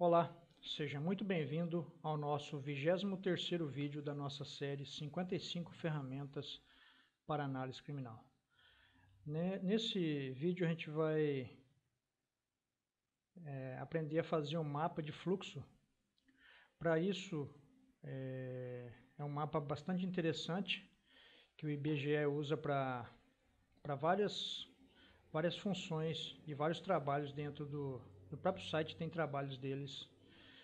Olá, seja muito bem-vindo ao nosso 23º vídeo da nossa série 55 ferramentas para análise criminal. Nesse vídeo a gente vai aprender a fazer um mapa de fluxo. Para isso, é um mapa bastante interessante que o IBGE usa para várias funções e vários trabalhos dentro do próprio site. Tem trabalhos deles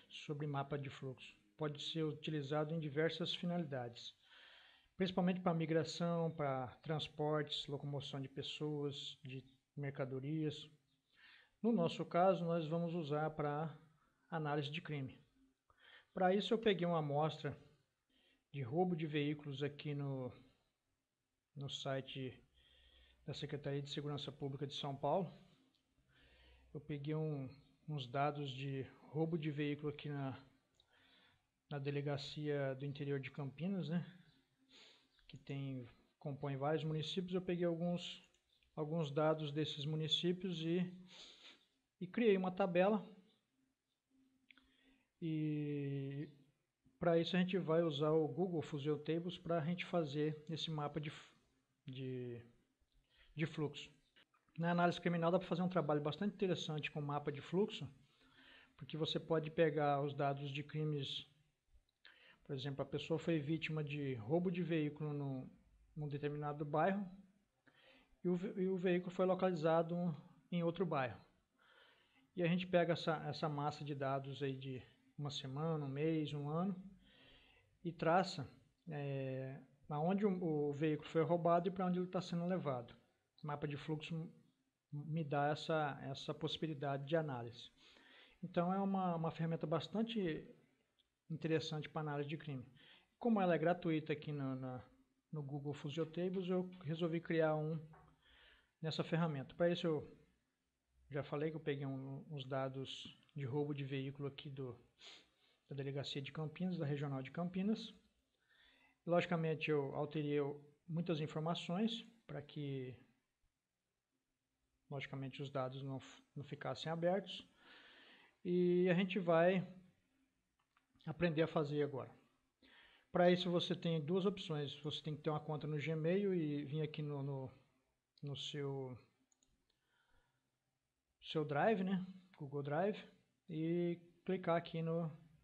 sobre mapa de fluxo. Pode ser utilizado em diversas finalidades, principalmente para migração, para transportes, locomoção de pessoas, de mercadorias. No nosso caso, nós vamos usar para análise de crime. Para isso eu peguei uma amostra de roubo de veículos aqui no site da Secretaria de Segurança Pública de São Paulo. Eu peguei uns dados de roubo de veículo aqui na Delegacia do Interior de Campinas, né? Que compõe vários municípios. Eu peguei alguns dados desses municípios e criei uma tabela. E para isso a gente vai usar o Google Fusion Tables para a gente fazer esse mapa de fluxo. Na análise criminal dá para fazer um trabalho bastante interessante com mapa de fluxo, porque você pode pegar os dados de crimes. Por exemplo, a pessoa foi vítima de roubo de veículo num determinado bairro e o veículo foi localizado em outro bairro. E a gente pega essa massa de dados aí de uma semana, um mês, um ano e traça aonde o veículo foi roubado e para onde ele está sendo levado. O mapa de fluxo me dá essa possibilidade de análise. Então é uma ferramenta bastante interessante para análise de crime. Como ela é gratuita aqui no Google Fusion Tables, eu resolvi criar nessa ferramenta. Para isso eu já falei que eu peguei uns dados de roubo de veículo aqui da Delegacia de Campinas, da Regional de Campinas. Logicamente eu alterei muitas informações para que logicamente os dados não ficassem abertos. E a gente vai aprender a fazer agora. Para isso você tem duas opções. Você tem que ter uma conta no Gmail e vir aqui no seu Drive, né? Google Drive, e clicar aqui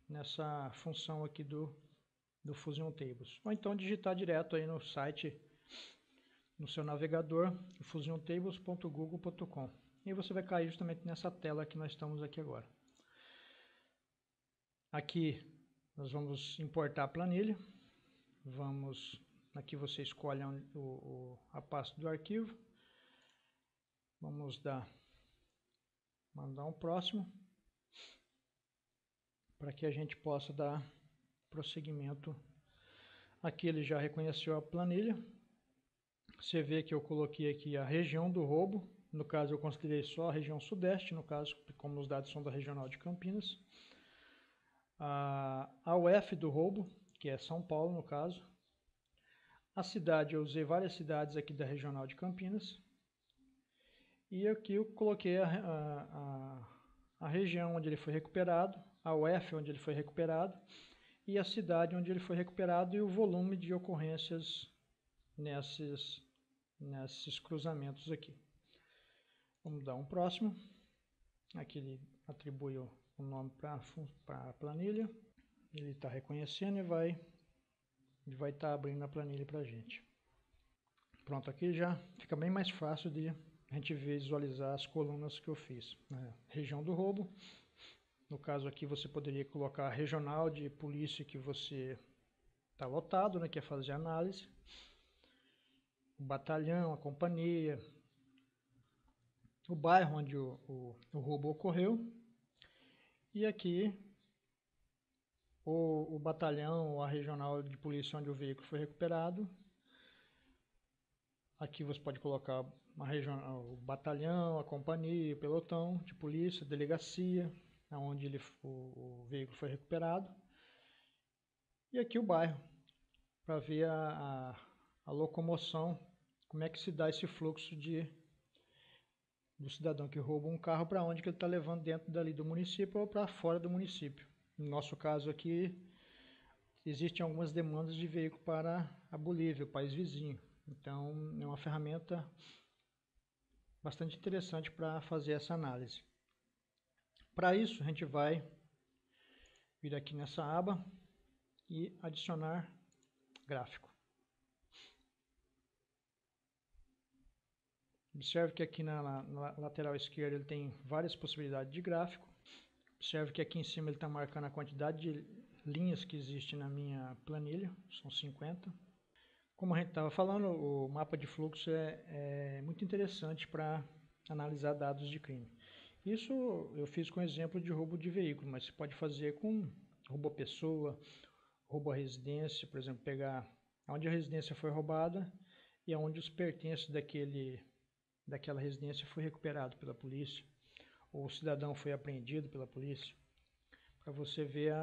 nessa função aqui do Fusion Tables. Ou então digitar direto aí no site, no seu navegador, fusiontables.google.com. E você vai cair justamente nessa tela que nós estamos aqui agora. Aqui nós vamos importar a planilha. Aqui você escolhe a pasta do arquivo. Vamos mandar um próximo, para que a gente possa dar prosseguimento. Aqui ele já reconheceu a planilha. Você vê que eu coloquei aqui a região do roubo. No caso eu considerei só a região sudeste, no caso, como os dados são da Regional de Campinas. A UF do roubo, que é São Paulo no caso. A cidade, eu usei várias cidades aqui da Regional de Campinas. E aqui eu coloquei a região onde ele foi recuperado, a UF onde ele foi recuperado, e a cidade onde ele foi recuperado e o volume de ocorrências nesses cruzamentos aqui. Vamos dar um próximo. Aqui ele atribui o nome para a planilha. Ele está reconhecendo e vai estar abrindo a planilha para a gente. Pronto, aqui já fica bem mais fácil de a gente visualizar as colunas que eu fiz. Região do roubo. No caso aqui você poderia colocar a regional de polícia que você está lotado, né, quer fazer análise. O batalhão, a companhia. O bairro onde o roubo ocorreu. E aqui o batalhão ou a regional de polícia onde o veículo foi recuperado. Aqui você pode colocar o batalhão, a companhia, o pelotão de polícia, delegacia, onde o veículo foi recuperado. E aqui o bairro, para ver a locomoção, como é que se dá esse fluxo do cidadão que rouba um carro para onde que ele está levando dentro dali do município ou para fora do município. No nosso caso aqui, existem algumas demandas de veículo para a Bolívia, o país vizinho. Então, é uma ferramenta bastante interessante para fazer essa análise. Para isso, a gente vai vir aqui nessa aba e adicionar gráfico. Observe que aqui na lateral esquerda ele tem várias possibilidades de gráfico. Observe que aqui em cima ele está marcando a quantidade de linhas que existe na minha planilha, são 50. Como a gente estava falando, o mapa de fluxo é muito interessante para analisar dados de crime. Isso eu fiz com exemplo de roubo de veículo, mas você pode fazer com roubo a pessoa, roubo a residência, por exemplo, pegar onde a residência foi roubada e onde os pertences daquela residência foi recuperado pela polícia, ou o cidadão foi apreendido pela polícia, para você ver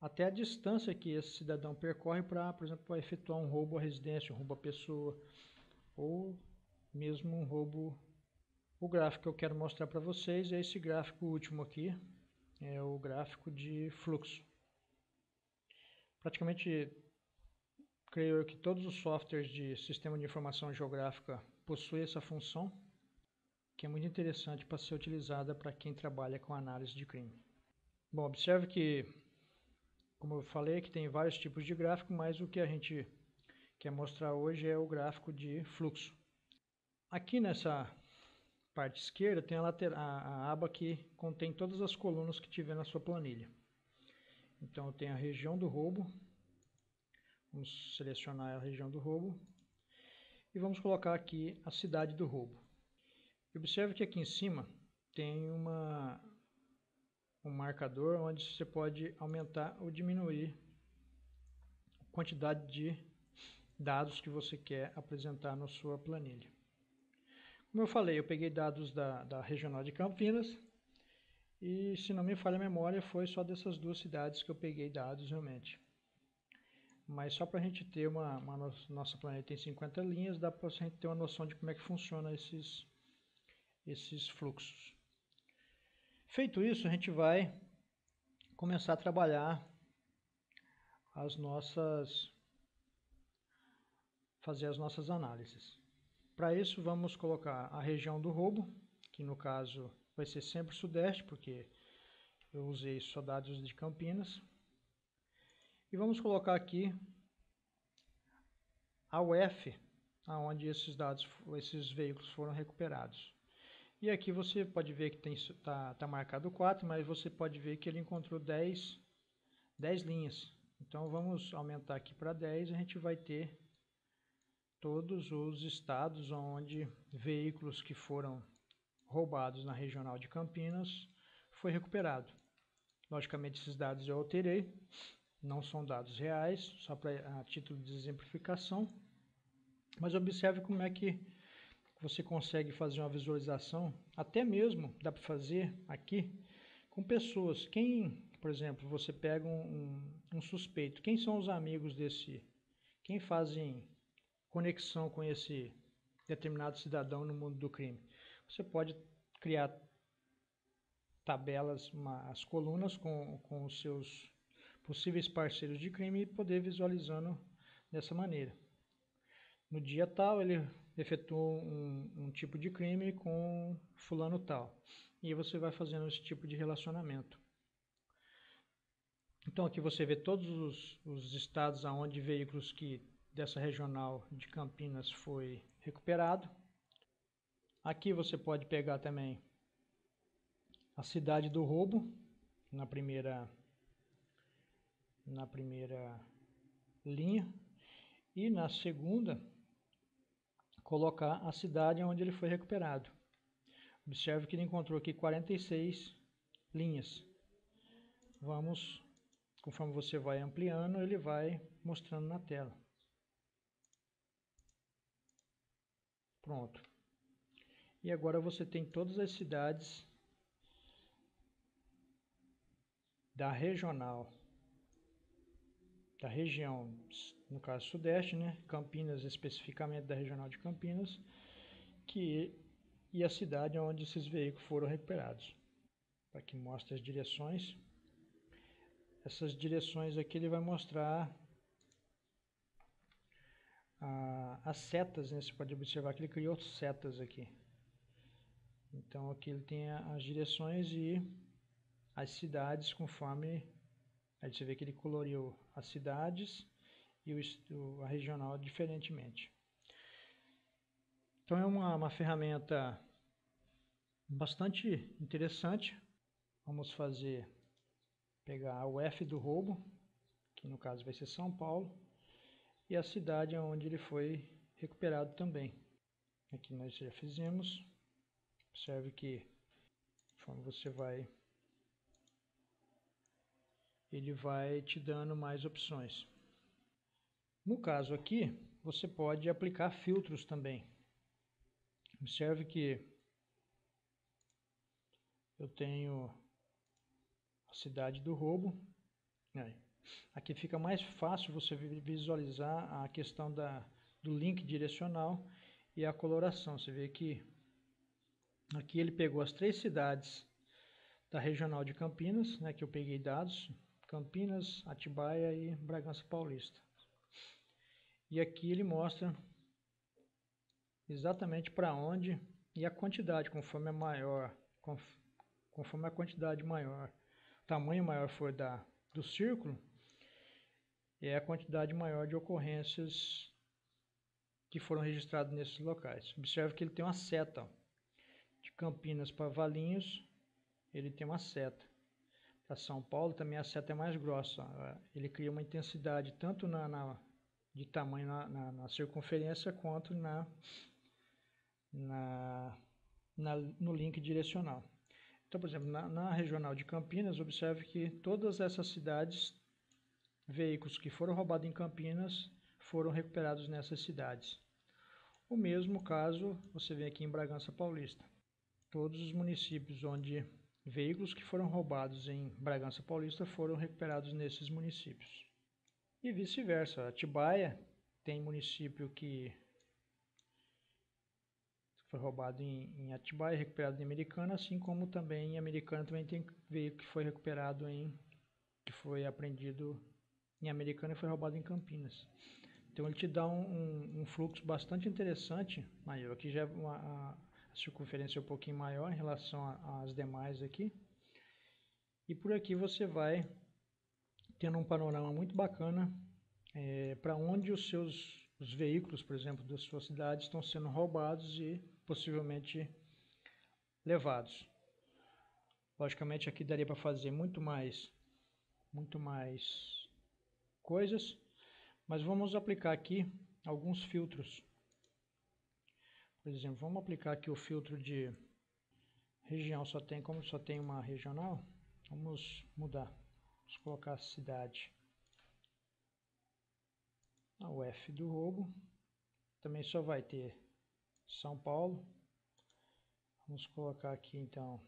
até a distância que esse cidadão percorre para, por exemplo, para efetuar um roubo à residência, um roubo à pessoa, ou mesmo um roubo. O gráfico que eu quero mostrar para vocês é esse gráfico último aqui, é o gráfico de fluxo. Praticamente, creio eu que todos os softwares de sistema de informação geográfica possuem essa função, que é muito interessante para ser utilizada para quem trabalha com análise de crime. Bom, observe que, como eu falei, que tem vários tipos de gráfico, mas o que a gente quer mostrar hoje é o gráfico de fluxo. Aqui nessa parte esquerda tem a aba que contém todas as colunas que tiver na sua planilha. Então eu tenho a região do roubo, vamos selecionar a região do roubo e vamos colocar aqui a cidade do roubo. Observe que aqui em cima tem um marcador onde você pode aumentar ou diminuir a quantidade de dados que você quer apresentar na sua planilha. Como eu falei, eu peguei dados da Regional de Campinas e, se não me falha a memória, foi só dessas duas cidades que eu peguei dados realmente. Mas só para a gente ter nossa planilha tem 50 linhas, dá para a gente ter uma noção de como é que funciona esses fluxos. Feito isso, a gente vai começar a trabalhar fazer as nossas análises. Para isso, vamos colocar a região do roubo, que no caso vai ser sempre Sudeste, porque eu usei só dados de Campinas. E vamos colocar aqui a UF, onde esses veículos foram recuperados. E aqui você pode ver que tá marcado 4, mas você pode ver que ele encontrou 10 linhas. Então vamos aumentar aqui para 10, a gente vai ter todos os estados onde veículos que foram roubados na Regional de Campinas foi recuperado. Logicamente esses dados eu alterei, não são dados reais, só a título de exemplificação, mas observe como é que você consegue fazer uma visualização, até mesmo dá para fazer aqui com pessoas. Por exemplo, você pega um suspeito, quem são os amigos quem fazem conexão com esse determinado cidadão no mundo do crime? Você pode criar tabelas, as colunas com os seus possíveis parceiros de crime e poder visualizando dessa maneira. No dia tal, ele efetuou um tipo de crime com fulano tal. E você vai fazendo esse tipo de relacionamento. Então aqui você vê todos os estados onde veículos dessa regional de Campinas foi recuperado. Aqui você pode pegar também a cidade do roubo, na primeira linha. E na segunda, colocar a cidade onde ele foi recuperado. Observe que ele encontrou aqui 46 linhas. Conforme você vai ampliando, ele vai mostrando na tela. Pronto. E agora você tem todas as cidades da região, no caso Sudeste, né? Campinas, especificamente da Regional de Campinas, que e a cidade onde esses veículos foram recuperados. Aqui mostra as direções. Essas direções aqui ele vai mostrar as setas, né? Você pode observar que ele criou setas aqui. Então aqui ele tem as direções e as cidades conforme... Aí você vê que ele coloriu as cidades e a regional diferentemente. Então é uma ferramenta bastante interessante. Vamos pegar o F do roubo, que no caso vai ser São Paulo, e a cidade onde ele foi recuperado também. Aqui nós já fizemos. Observe que conforme você vai, ele vai te dando mais opções. No caso aqui, você pode aplicar filtros também. Observe que eu tenho a cidade do roubo. Aqui fica mais fácil você visualizar a questão do link direcional e a coloração. Você vê que aqui ele pegou as 3 cidades da regional de Campinas, né, que eu peguei dados, Campinas, Atibaia e Bragança Paulista. E aqui ele mostra exatamente para onde e a quantidade, conforme a quantidade maior, o tamanho maior for do círculo, é a quantidade maior de ocorrências que foram registradas nesses locais. Observe que ele tem uma seta. De Campinas para Valinhos, ele tem uma seta. Para São Paulo também a seta é mais grossa. Ele cria uma intensidade tanto de tamanho na circunferência quanto no link direcional. Então, por exemplo, na regional de Campinas, observe que todas essas cidades, veículos que foram roubados em Campinas, foram recuperados nessas cidades. O mesmo caso, você vê aqui em Bragança Paulista. Todos os municípios onde veículos que foram roubados em Bragança Paulista foram recuperados nesses municípios. E vice-versa. Atibaia tem município que foi roubado em Atibaia, recuperado em Americana, assim como também em Americana também tem veículo que foi recuperado que foi apreendido em Americana e foi roubado em Campinas. Então ele te dá um fluxo bastante interessante. Aí, aqui já a circunferência é um pouquinho maior em relação às demais aqui. E por aqui você vai tendo um panorama muito bacana para onde os veículos, por exemplo, da sua cidade estão sendo roubados e possivelmente levados. Logicamente aqui daria para fazer muito mais coisas, mas vamos aplicar aqui alguns filtros. Por exemplo, vamos aplicar aqui o filtro de região, como só tem uma regional, vamos mudar. Vamos colocar a cidade. A UF do roubo. Também só vai ter São Paulo. Vamos colocar aqui então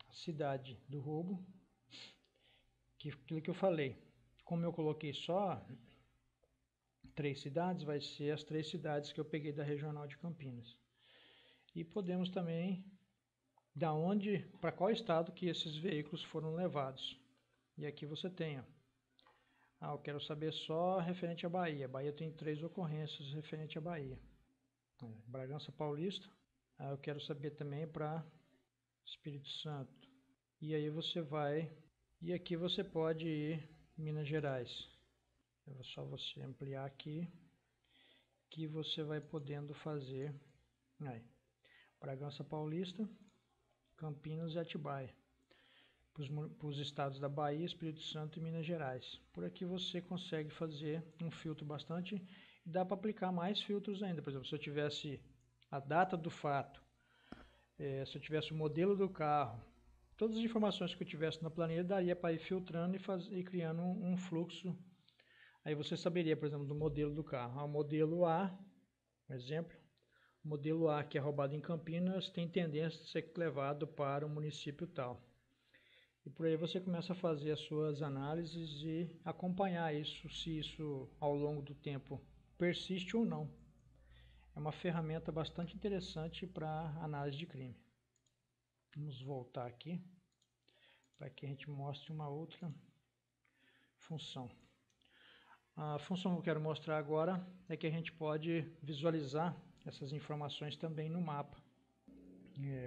a cidade do roubo. Aquilo que eu falei. Como eu coloquei só 3 cidades, vai ser as 3 cidades que eu peguei da regional de Campinas. E podemos também para qual estado que esses veículos foram levados. E aqui você tem, eu quero saber só referente à Bahia. Bahia tem 3 ocorrências referente à Bahia. Bragança Paulista. Eu quero saber também para Espírito Santo. E aí e aqui você pode ir Minas Gerais. É só você ampliar aqui que você vai podendo fazer Bragança Paulista, Campinas e Atibaia, para os estados da Bahia, Espírito Santo e Minas Gerais. Por aqui você consegue fazer um filtro bastante, e dá para aplicar mais filtros ainda. Por exemplo, se eu tivesse a data do fato, se eu tivesse o modelo do carro, todas as informações que eu tivesse na planilha, daria para ir filtrando e criando um fluxo. Aí você saberia, por exemplo, do modelo do carro. O modelo A, por exemplo, o modelo A que é roubado em Campinas tem tendência de ser levado para o município tal. E por aí você começa a fazer as suas análises e acompanhar isso, se isso ao longo do tempo persiste ou não. é uma ferramenta bastante interessante para análise de crime. Vamos voltar aqui para que a gente mostre uma outra função. A função que eu quero mostrar agora é que a gente pode visualizar essas informações também no mapa.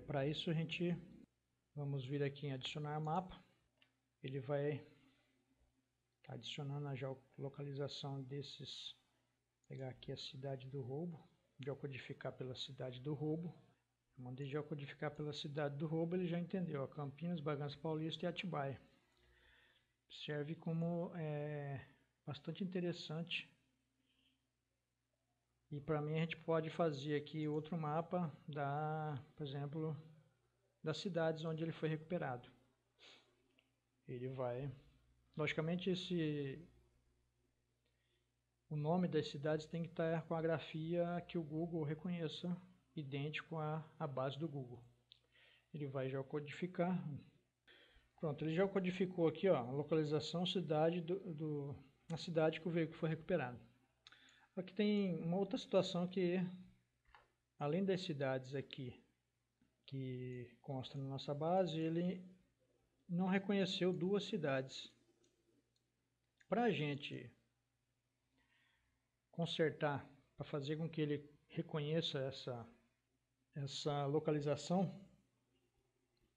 Para isso vamos vir aqui em adicionar mapa. Ele vai adicionando a geolocalização desses. Pegar aqui a cidade do roubo, geocodificar pela cidade do roubo. Eu mandei geocodificar pela cidade do roubo, ele já entendeu, ó, Campinas, Bragança Paulista e Atibaia. Serve como bastante interessante. E para mim a gente pode fazer aqui outro mapa por exemplo, das cidades onde ele foi recuperado. Ele vai, logicamente o nome das cidades tem que estar com a grafia que o Google reconheça, idêntico à base do Google. Ele vai geocodificar. Pronto, ele geocodificou aqui, ó, a localização cidade na cidade que o veículo foi recuperado. Aqui tem uma outra situação que, além das cidades aqui que consta na nossa base, ele não reconheceu duas cidades. Para a gente consertar, para fazer com que ele reconheça essa localização,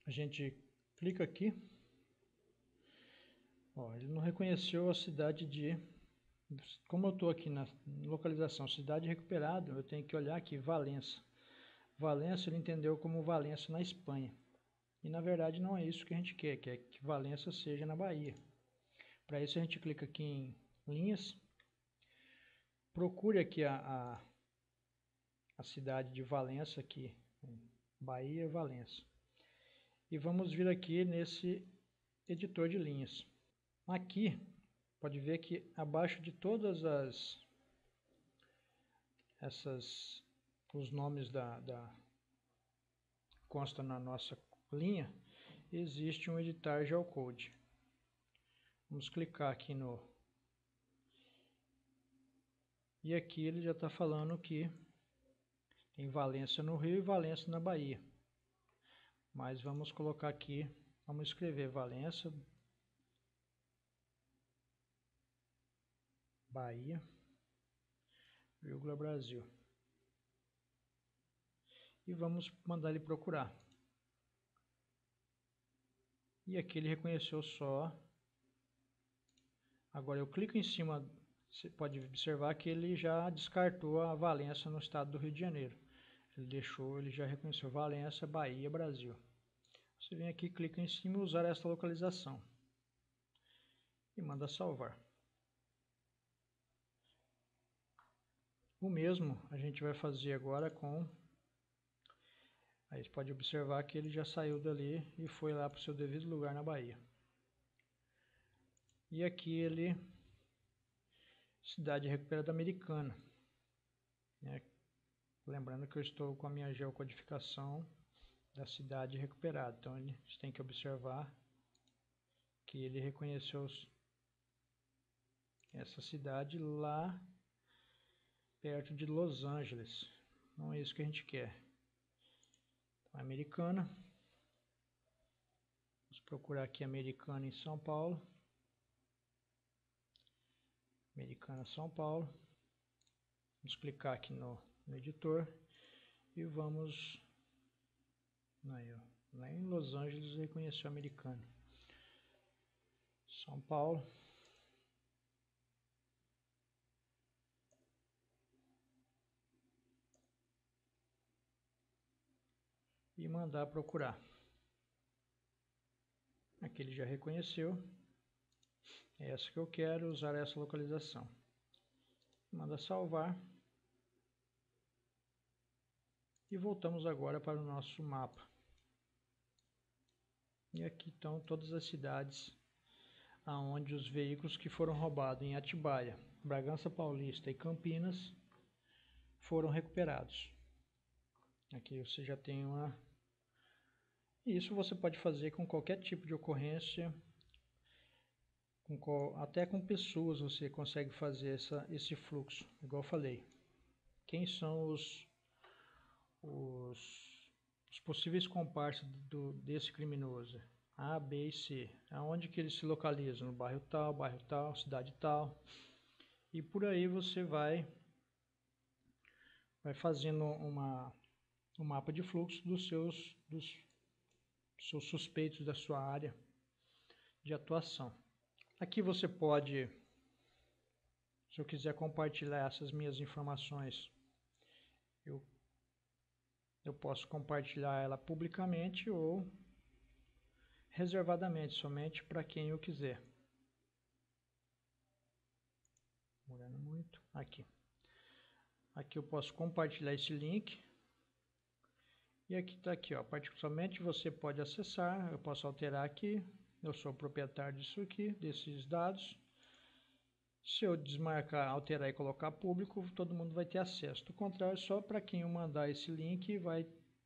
a gente clica aqui. Ó, ele não reconheceu a cidade como eu estou aqui na localização cidade recuperado, eu tenho que olhar aqui Valença. Valença ele entendeu como Valença na Espanha. E na verdade não é isso que a gente quer que Valença seja na Bahia. Para isso a gente clica aqui em linhas. Procure aqui a cidade de Valença aqui, Bahia e Valença. E vamos vir aqui nesse editor de linhas. Aqui, pode ver que abaixo de todas os nomes consta na nossa linha, existe um editar geocode. Vamos clicar aqui e aqui ele já está falando que tem Valença no Rio e Valença na Bahia. Mas vamos colocar aqui, vamos escrever Valença, Bahia, vírgula Brasil. E vamos mandar ele procurar. E aqui ele reconheceu só. Agora eu clico em cima, você pode observar que ele já descartou a Valença no estado do Rio de Janeiro. Ele já reconheceu Valença, Bahia, Brasil. Você vem aqui, clica em cima e usar esta localização. E manda salvar. O mesmo a gente vai fazer agora com... Aí você pode observar que ele já saiu dali e foi lá para o seu devido lugar na Bahia. E aqui ele... Cidade recuperada americana. Lembrando que eu estou com a minha geocodificação da cidade recuperada. Então você tem que observar que ele reconheceu essa cidade lá perto de Los Angeles. Não é isso que a gente quer. Então, Americana. Vamos procurar aqui Americana em São Paulo. Americana, São Paulo. Vamos clicar aqui no editor e vamos... Aí, ó, lá em Los Angeles reconheceu Americana. São Paulo. E mandar procurar. Aqui ele já reconheceu. É essa que eu quero, usar essa localização. Manda salvar. E voltamos agora para o nosso mapa. E aqui estão todas as cidades aonde os veículos que foram roubados em Atibaia, Bragança Paulista e Campinas foram recuperados. Aqui você já tem uma... Isso você pode fazer com qualquer tipo de ocorrência, até com pessoas você consegue fazer esse fluxo, igual eu falei. quem são os possíveis comparsas desse criminoso, A, B e C, aonde que eles se localizam, no bairro tal, cidade tal, e por aí você vai fazendo um mapa de fluxo dos seus suspeitos da sua área de atuação. Aqui você pode, se eu quiser compartilhar essas minhas informações, eu posso compartilhar ela publicamente ou reservadamente, somente para quem eu quiser. Demorando muito. Aqui eu posso compartilhar esse link. E aqui está aqui, ó, particularmente você pode acessar, eu posso alterar aqui, eu sou o proprietário disso aqui, desses dados. Se eu desmarcar, alterar e colocar público, todo mundo vai ter acesso. Do contrário, só para quem eu mandar esse link vai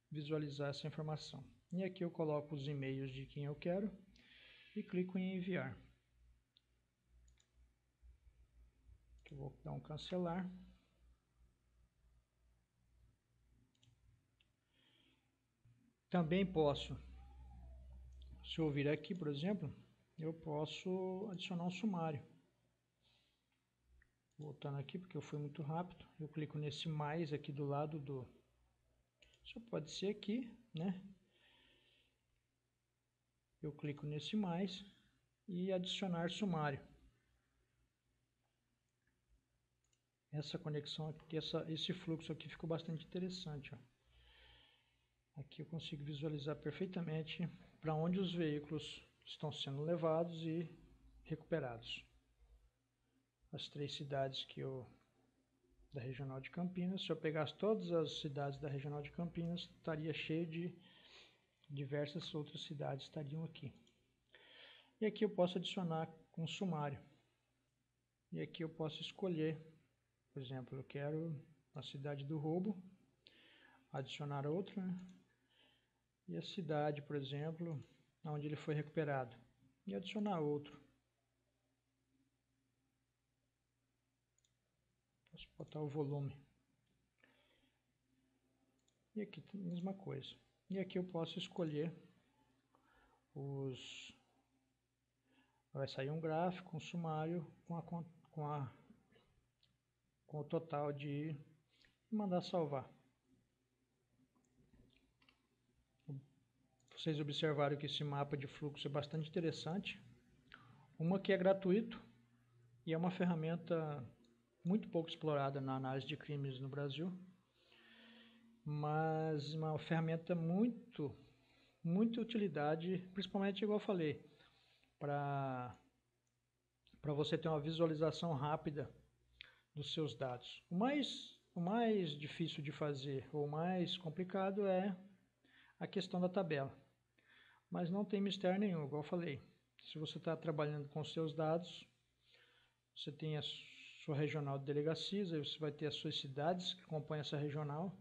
visualizar essa informação. E aqui eu coloco os e-mails de quem eu quero e clico em enviar. Eu vou dar um cancelar. Também posso, se eu vir aqui, por exemplo, eu posso adicionar um sumário. Voltando aqui, porque eu fui muito rápido, eu clico nesse mais aqui do lado do... Só pode ser aqui, né? Eu clico nesse mais e adicionar sumário. Essa conexão aqui, esse fluxo aqui ficou bastante interessante, ó. Aqui eu consigo visualizar perfeitamente para onde os veículos estão sendo levados e recuperados. As 3 cidades da Regional de Campinas, se eu pegasse todas as cidades da Regional de Campinas, estaria cheio de diversas outras cidades estariam aqui. E aqui eu posso adicionar com sumário. E aqui eu posso escolher, por exemplo, eu quero a cidade do roubo, adicionar outro, né? E a cidade, por exemplo, onde ele foi recuperado, e adicionar outro. Posso botar o volume. E aqui a mesma coisa. E aqui eu posso escolher vai sair um gráfico, um sumário com o total de mandar salvar. Vocês observaram que esse mapa de fluxo é bastante interessante. Uma que é gratuito e é uma ferramenta muito pouco explorada na análise de crimes no Brasil, mas uma ferramenta muita utilidade, principalmente, igual eu falei, para você ter uma visualização rápida dos seus dados. O mais difícil de fazer, ou mais complicado, é a questão da tabela. Mas não tem mistério nenhum, igual eu falei. Se você está trabalhando com seus dados, você tem a sua regional de delegacias, aí você vai ter as suas cidades que compõem essa regional,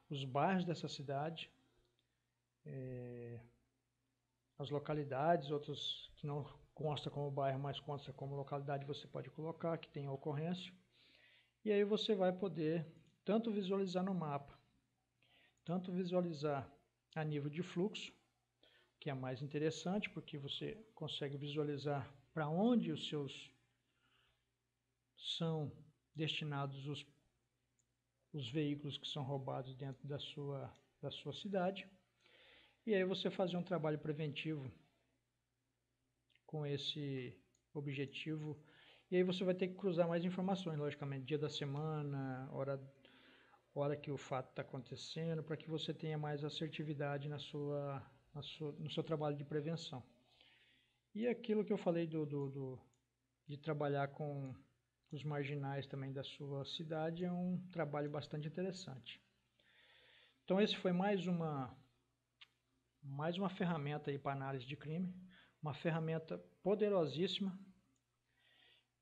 os bairros dessa cidade, as localidades, outras que não consta como bairro, mas consta como localidade, você pode colocar, que tem a ocorrência. E aí você vai poder tanto visualizar no mapa, tanto visualizar a nível de fluxo, que é mais interessante, porque você consegue visualizar para onde os seus são destinados os veículos que são roubados dentro da sua cidade. E aí você fazer um trabalho preventivo com esse objetivo. E aí você vai ter que cruzar mais informações, logicamente, dia da semana, hora que o fato está acontecendo, para que você tenha mais assertividade no seu trabalho de prevenção. E aquilo que eu falei de trabalhar com os marginais também da sua cidade é um trabalho bastante interessante. Então esse foi mais uma ferramenta aí para análise de crime, uma ferramenta poderosíssima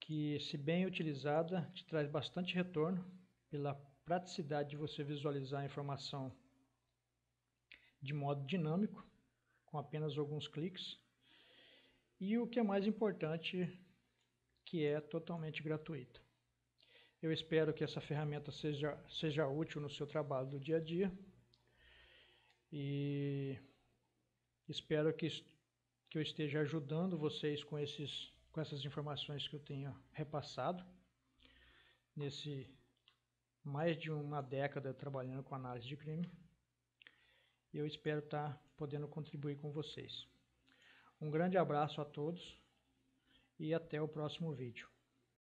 que, se bem utilizada, te traz bastante retorno pela praticidade de você visualizar a informação de modo dinâmico, com apenas alguns cliques. E o que é mais importante, que é totalmente gratuito. Eu espero que essa ferramenta seja útil no seu trabalho do dia a dia e espero que eu esteja ajudando vocês com essas informações que eu tenho repassado nesse mais de uma década trabalhando com análise de crime. Eu espero estar podendo contribuir com vocês. Um grande abraço a todos e até o próximo vídeo.